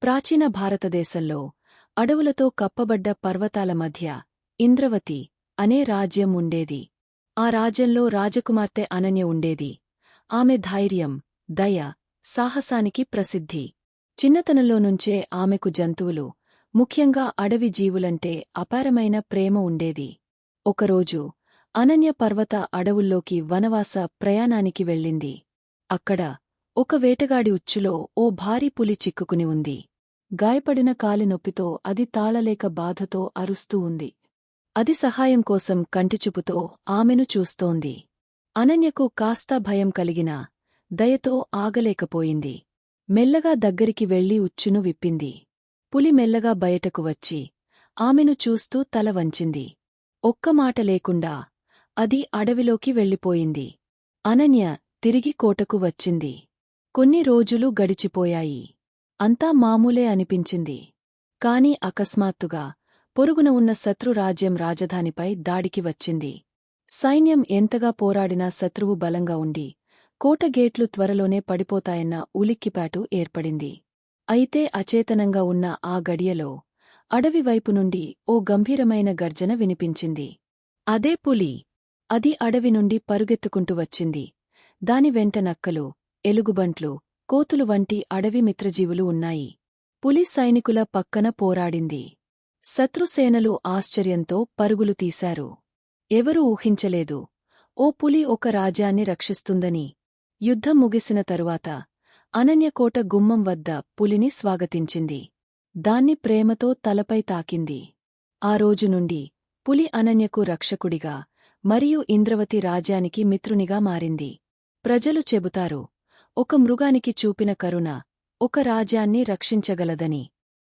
ప్రాచీన భారతదేశంలో అడవులతో కప్పబడ్డ పర్వతాల మధ్య ఇంద్రవతి అనే రాజ్యం ఉండేది. ఆ రాజ్యంలో రాజకుమార్తె అనన్య ఉండేది. ఆమె ధైర్యం, దయ, సాహసానికి ప్రసిద్ధి. చిన్నతనంలోనుంచే ఆమెకు జంతువులు, ముఖ్యంగా అడవి జీవులంటే అపారమైన ప్రేమ ఉండేది. ఒకరోజు అనన్య పర్వత అడవుల్లోకి వనవాస ప్రయాణానికి వెళ్ళింది. అక్కడ ఒక వేటగాడి ఉచ్చులో ఓ భారీ పులి చిక్కుకుని ఉంది. గాయపడిన కాలి నొప్పితో అది తాళలేక బాధతో అరుస్తూ ఉంది. అది సహాయం కోసం కంటిచూపుతో ఆమెను చూస్తోంది. అనన్యకు కాస్త భయం కలిగినా దయతో ఆగలేకపోయింది. మెల్లగా దగ్గరికి వెళ్లి ఉచ్చును విప్పింది. పులి మెల్లగా బయటకు వచ్చి ఆమెను చూస్తూ తల వంచింది. ఒక్క మాట లేకుండా అది అడవిలోకి వెళ్ళిపోయింది. అనన్య తిరిగి కోటకు వచ్చింది. కొన్ని రోజులు గడిచిపోయాయి. అంతా మామూలే అనిపించింది. కాని అకస్మాత్తుగా పొరుగున ఉన్న శత్రురాజ్యం రాజధానిపై దాడికి వచ్చింది. సైన్యం ఎంతగా పోరాడినా శత్రువు బలంగా ఉండి కోట గేట్లు త్వరలోనే పడిపోతాయన్న ఉలిక్కిపాటు ఏర్పడింది. అయితే అచేతనంగా ఉన్న ఆ గడియలో అడవివైపు నుండి ఓ గంభీరమైన గర్జన వినిపించింది. అదే పులి. అది అడవి నుండి పరుగెత్తుకుంటూ వచ్చింది. దాని వెంట నక్కలు, ఎలుగుబంట్లు, కోతులు వంటి అడవి మిత్రజీవులు ఉన్నాయి. పులి సైనికుల పక్కన పోరాడింది. శత్రుసేనలు ఆశ్చర్యంతో పరుగులు తీశారు. ఎవరూ ఊహించలేదు ఓ పులి ఒక రాజ్యాన్ని రక్షిస్తుందని. యుద్ధం ముగిసిన తరువాత అనన్య కోట గుమ్మం వద్ద పులిని స్వాగతించింది. దాన్ని ప్రేమతో తలపై తాకింది. ఆ రోజు నుండి పులి అనన్యకు రక్షకుడిగా మరియు ఇంద్రవతి రాజ్యానికి మిత్రునిగా మారింది. ప్రజలు చెబుతారు, ఒక మృగానికి చూపిన కరుణ ఒక రాజ్యాన్ని రక్షించగలదని.